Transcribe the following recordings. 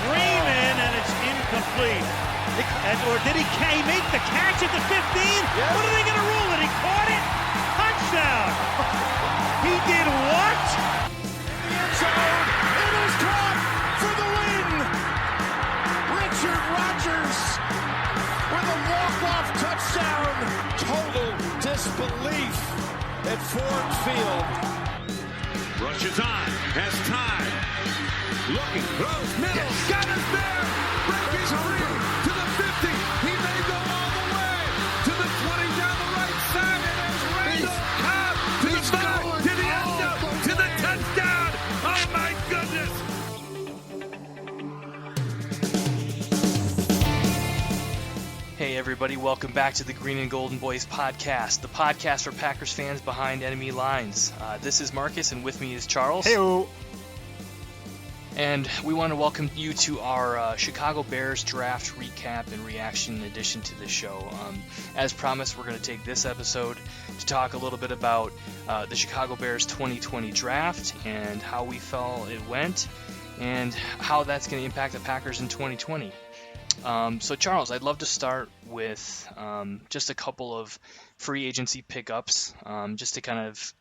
Freeman, and it's incomplete. Or did he make the catch at the 15? Yes. What are they going to rule it? He caught it? Touchdown! He did what? In the end zone, it is caught for the win! Richard Rodgers with a walk-off touchdown. Total disbelief at Ford Field. Rushes on, has time. Looking, throws, middle, got it there! Breaking free to the 50. He may go all the way to the 20 down the right side. And there's Randall Cobb to the 5, to the end zone, to the touchdown. Oh my goodness! Hey everybody, welcome back to the Green and Golden Boys podcast, the podcast for Packers fans behind enemy lines. This is Marcus, and with me is Charles. Hey-o. And we want to welcome you to our Chicago Bears draft recap and reaction addition to the show. As promised, we're going to take this episode to talk a little bit about the Chicago Bears 2020 draft and how we felt it went and how that's going to impact the Packers in 2020. So Charles, I'd love to start with just a couple of free agency pickups, just to kind of,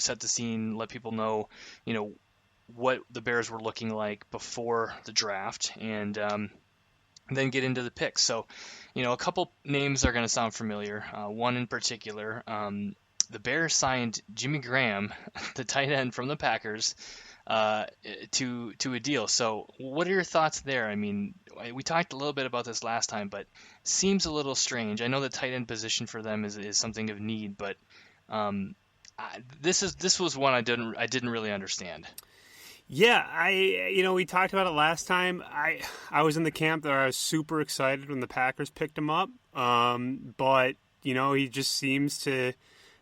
set the scene, let people know, what the Bears were looking like before the draft, and then get into the picks. So, a couple names are going to sound familiar. One in particular, the Bears signed Jimmy Graham, the tight end from the Packers, to a deal. So what are your thoughts there? I mean, we talked a little bit about this last time, but seems a little strange. I know the tight end position for them is something of need, but this was one I didn't really understand. Yeah, we talked about it last time. I was in the camp that I was super excited when the Packers picked him up, but he just seems to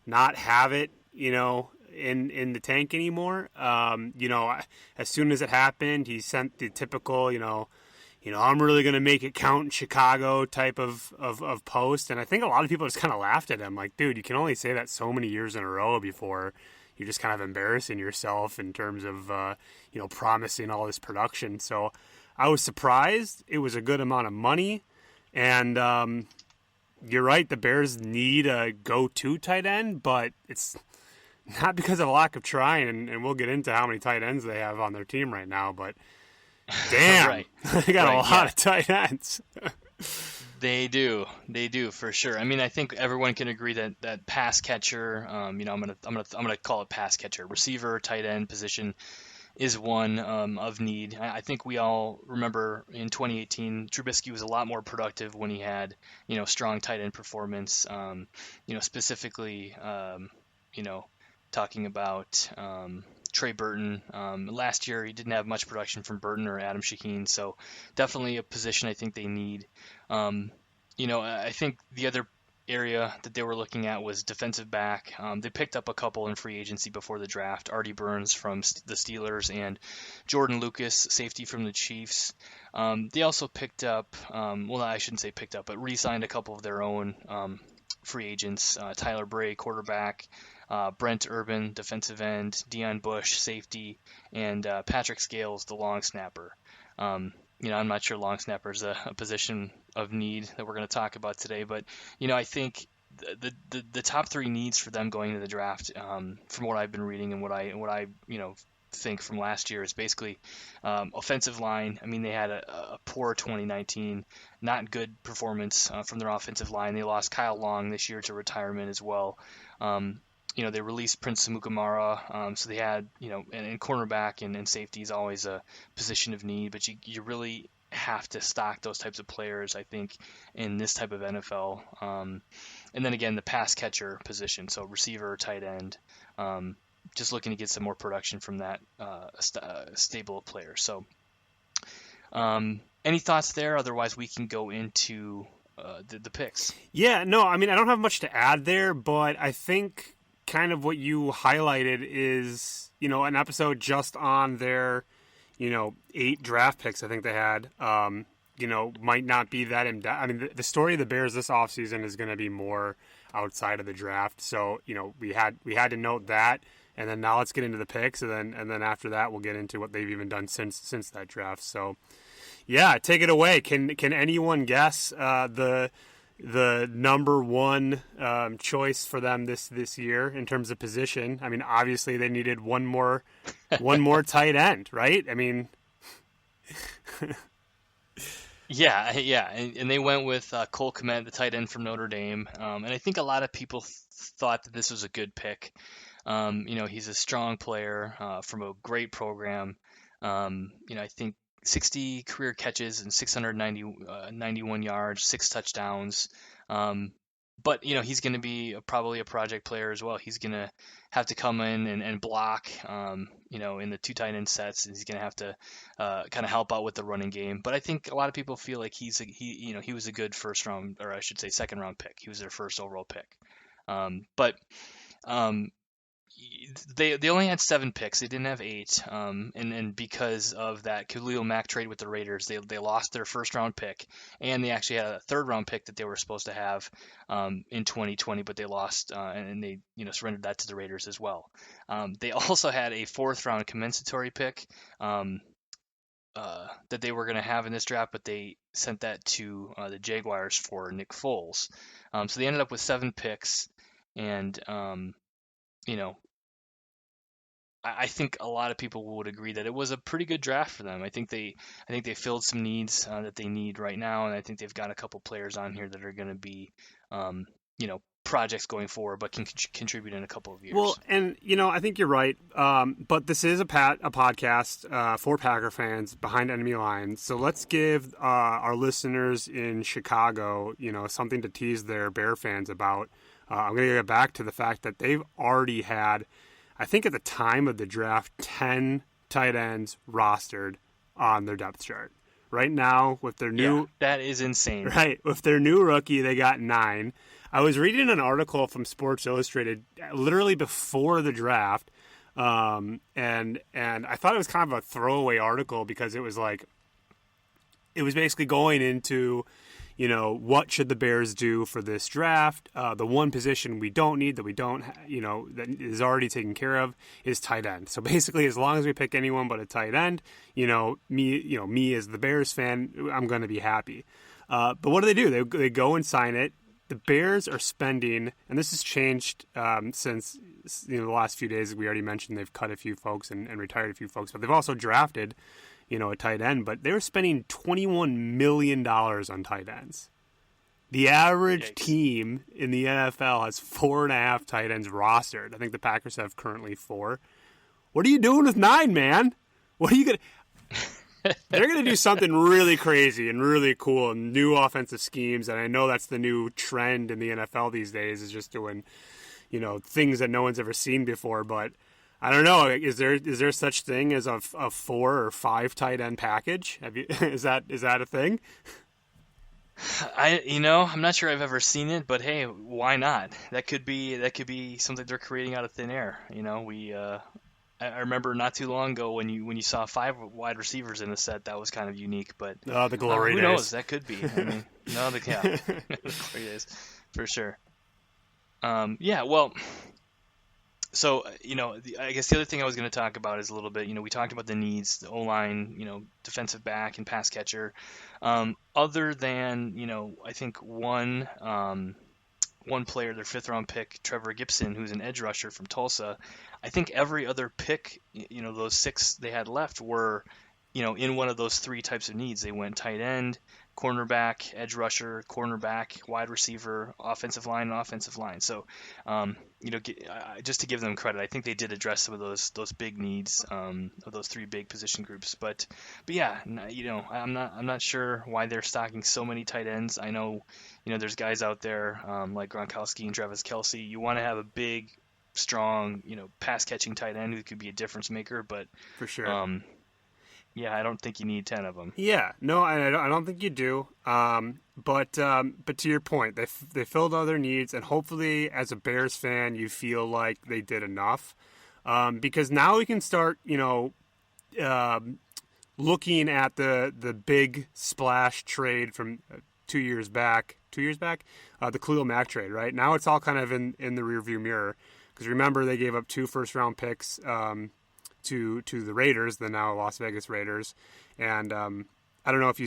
not have it, in the tank anymore. As soon as it happened, he sent the typical, I'm really going to make it count in Chicago type of post. And I think a lot of people just kind of laughed at him. Like, dude, you can only say that so many years in a row before you're just kind of embarrassing yourself in terms of, promising all this production. So I was surprised. It was a good amount of money. And you're right, the Bears need a go-to tight end, but it's not because of a lack of trying. And we'll get into how many tight ends they have on their team right now, but damn, right. They got a lot of tight ends. They do for sure. I mean, I think everyone can agree that pass catcher, I'm gonna call it pass catcher, receiver, tight end position is one of need. I think we all remember in 2018, Trubisky was a lot more productive when he had strong tight end performance. Specifically, talking about Trey Burton. Last year, he didn't have much production from Burton or Adam Shaheen, so definitely a position I think they need. I think the other area that they were looking at was defensive back. They picked up a couple in free agency before the draft, Artie Burns from the Steelers and Jordan Lucas, safety from the Chiefs. They also picked up, I shouldn't say picked up, but re-signed a couple of their own free agents, Tyler Bray, quarterback, Brent Urban, defensive end, Deion Bush, safety, and Patrick Scales, the long snapper. I'm not sure long snapper is a position of need that we're going to talk about today, but I think the top three needs for them going into the draft, from what I've been reading and what I think from last year, is basically offensive line. I mean, they had a poor 2019, not good performance from their offensive line. They lost Kyle Long this year to retirement as well. They released Prince Amukamara, so they had, and cornerback and safety is always a position of need, but you really have to stock those types of players, I think, in this type of NFL. And then again, the pass catcher position, so receiver, tight end, just looking to get some more production from that stable of players. So any thoughts there? Otherwise, we can go into the picks. Yeah, no, I mean, I don't have much to add there, but I think kind of what you highlighted is, an episode just on their, 8 draft picks I think they had, might not be that in-depth. I mean, the story of the Bears this offseason is going to be more outside of the draft. So, we had to note that, and then now let's get into the picks, and then after that we'll get into what they've even done since that draft. So, Yeah, take it away. Can anyone guess the number one choice for them this year in terms of position? I mean, obviously they needed one more tight end, right? I mean, Yeah, and they went with Cole Kmet, the tight end from Notre Dame, and I think a lot of people thought that this was a good pick. He's a strong player from a great program. I think 60 career catches and 691 yards, 6 touchdowns. But he's going to be probably a project player as well. He's going to have to come in and block, in the 2 tight end sets. He's going to have to kind of help out with the running game. But I think a lot of people feel like he was a good first round, or I should say second round pick. He was their first overall pick. But they only had 7 picks. They didn't have 8. And because of that Khalil Mack trade with the Raiders, they lost their first round pick, and they actually had a 3rd round pick that they were supposed to have in 2020, but they lost and they surrendered that to the Raiders as well. They also had a 4th round compensatory pick that they were going to have in this draft, but they sent that to the Jaguars for Nick Foles. So they ended up with 7 picks, and I think a lot of people would agree that it was a pretty good draft for them. I think they filled some needs that they need right now, and I think they've got a couple players on here that are going to be, projects going forward, but can contribute in a couple of years. Well, and I think you're right. But this is a podcast for Packer fans behind enemy lines. So let's give our listeners in Chicago, something to tease their Bear fans about. I'm going to get back to the fact that they've already had, I think at the time of the draft, 10 tight ends rostered on their depth chart. Right now, with their new... that is insane. Right. With their new rookie, they got 9. I was reading an article from Sports Illustrated literally before the draft, and I thought it was kind of a throwaway article because it was basically going into... what should the Bears do for this draft? The one position we don't need that that is already taken care of is tight end. So basically, as long as we pick anyone but a tight end, me as the Bears fan, I'm going to be happy. But what do? They go and sign it. The Bears are spending, and this has changed since the last few days. We already mentioned they've cut a few folks and retired a few folks, but they've also drafted a tight end, but they were spending $21 million on tight ends. The average team in the NFL has 4.5 tight ends rostered. I think the Packers have currently 4. What are you doing with 9, man? What are you going to... They're going to do something really crazy and really cool and new offensive schemes, and I know that's the new trend in the NFL these days, is just doing, things that no one's ever seen before, but I don't know. Is there such thing as a 4 or 5 tight end package? Is that a thing? I'm not sure I've ever seen it, but hey, why not? That could be something they're creating out of thin air. I remember not too long ago when you saw 5 wide receivers in a set, that was kind of unique. But the glory days. Who knows? That could be. I mean, the glory days for sure. Well. So, I guess the other thing I was going to talk about is a little bit, we talked about the needs, the O-line, defensive back and pass catcher. Other than, I think one player, their 5th round pick, Trevor Gibson, who's an edge rusher from Tulsa, I think every other pick, those 6 they had left were, in one of those 3 types of needs. They went tight end, cornerback, edge rusher, cornerback, wide receiver, offensive line, and offensive line. So, just to give them credit, I think they did address some of those big needs of those 3 big position groups. But yeah, I'm not sure why they're stocking so many tight ends. I know, there's guys out there like Gronkowski and Travis Kelce. You want to have a big, strong, pass catching tight end who could be a difference maker. But for sure. Yeah, I don't think you need 10 of them. Yeah, no, I don't think you do. But to your point, they filled other needs, and hopefully, as a Bears fan, you feel like they did enough. Because now we can start, looking at the big splash trade from 2 years back. 2 years back, the Khalil Mack trade. Right now, it's all kind of in the rearview mirror. Because remember, they gave up 2 first-round picks. To the Raiders, the now Las Vegas Raiders, and I don't know if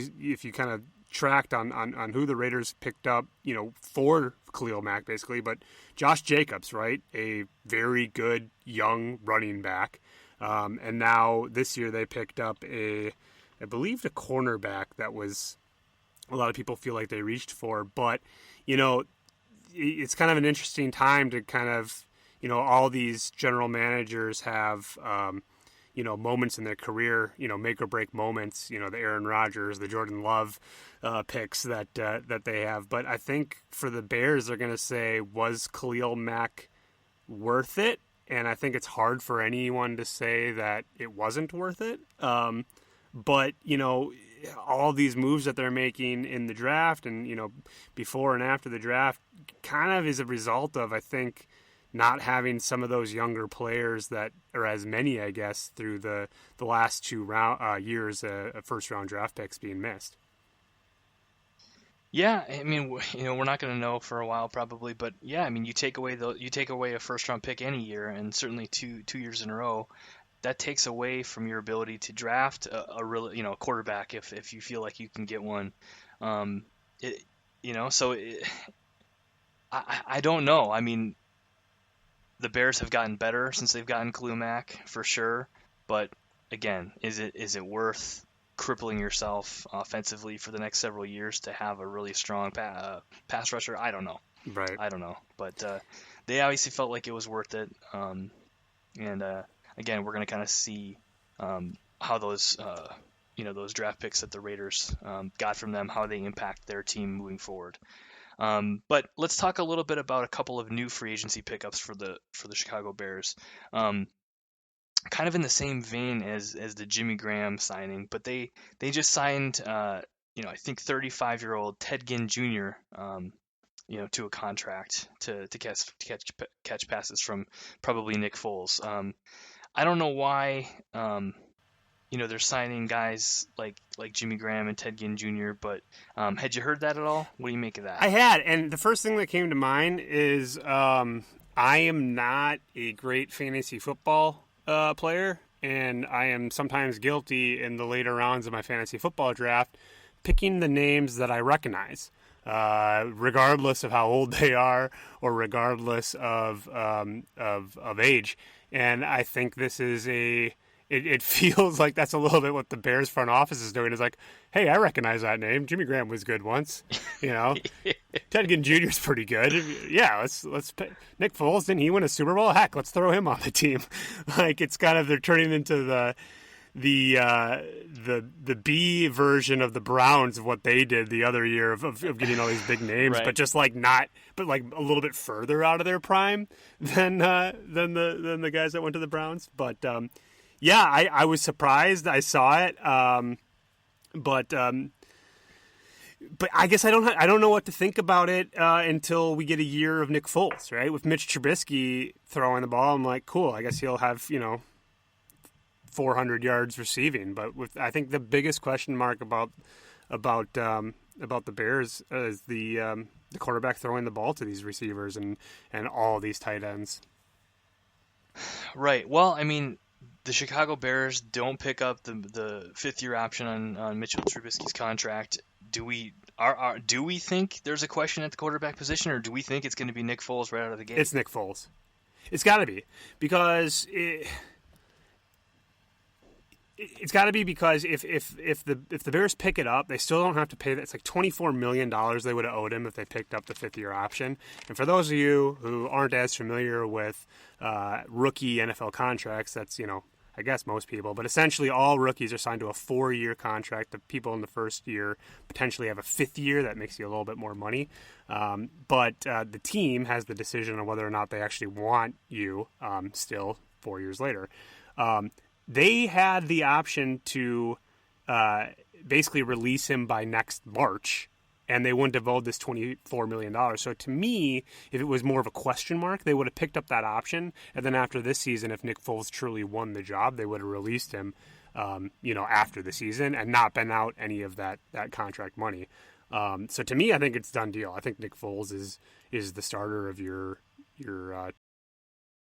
you kind of tracked on who the Raiders picked up, for Khalil Mack basically, but Josh Jacobs, right? A very good young running back. And now this year they picked up I believe a cornerback that was a lot of people feel like they reached for, but it's kind of an interesting time to kind of, all these general managers have, moments in their career, make or break moments, the Aaron Rodgers, the Jordan Love picks that they have. But I think for the Bears, they're going to say, was Khalil Mack worth it? And I think it's hard for anyone to say that it wasn't worth it. But, all these moves that they're making in the draft and, before and after the draft kind of is a result of, I think, not having some of those younger players that are as many, I guess, through the last 2 years of first-round draft picks being missed. Yeah, I mean, we're not going to know for a while probably, but yeah, I mean, you take away a first-round pick any year, and certainly two years in a row, that takes away from your ability to draft a real, quarterback if you feel like you can get one. I don't know. I mean, the Bears have gotten better since they've gotten Khalil Mack for sure, but again, is it worth crippling yourself offensively for the next several years to have a really strong pass rusher? I don't know. Right. I don't know, but they obviously felt like it was worth it. Again, we're going to kind of see how those those draft picks that the Raiders got from them, how they impact their team moving forward. But let's talk a little bit about a couple of new free agency pickups for the Chicago Bears. Kind of in the same vein as the Jimmy Graham signing, but they just signed I think 35-year-old Ted Ginn Jr. To a contract to catch passes from probably Nick Foles. I don't know why they're signing guys like Jimmy Graham and Ted Ginn Jr., but had you heard that at all? What do you make of that? I had, and the first thing that came to mind is I am not a great fantasy football player, and I am sometimes guilty in the later rounds of my fantasy football draft picking the names that I recognize, regardless of how old they are or regardless of age. And I think this is it feels like that's a little bit what the Bears front office is doing. Is like, hey, I recognize that name. Jimmy Graham was good once. Ted Ginn Jr. is pretty good. Yeah, let's pay. Nick Foles, didn't he win a Super Bowl? Heck, let's throw him on the team. Like, it's kind of, they're turning into the B version of the Browns of what they did the other year of getting all these big names, right. but just like a little bit further out of their prime than the guys that went to the Browns. But yeah, I was surprised. I saw it, but I guess I don't know what to think about it until we get a year of Nick Foles, right? With Mitch Trubisky throwing the ball, I'm like, cool. I guess he'll have 400 yards receiving. But I think the biggest question mark about the Bears is the quarterback throwing the ball to these receivers and all these tight ends. Right. Well, I mean, the Chicago Bears don't pick up the fifth-year option on Mitchell Trubisky's contract. Do we think there's a question at the quarterback position, or do we think it's going to be Nick Foles right out of the gate? It's Nick Foles. It's got to be because it's got to be because if the Bears pick it up, they still don't have to pay that. It's like $24 million they would have owed him if they picked up the fifth-year option. And for those of you who aren't as familiar with rookie NFL contracts, that's I guess most people, but essentially all rookies are signed to a 4-year contract. The people in the first year potentially have a 5th year. That makes you a little bit more money. But the team has the decision on whether or not they actually want you still 4 years later. They had the option to basically release him by next March, and they wouldn't have owed this $24 million. So to me, if it was more of a question mark, they would have picked up that option. And then after this season, if Nick Foles truly won the job, they would have released him, after the season and not been out any of that contract money. So to me, I think it's done deal. I think Nick Foles is the starter of your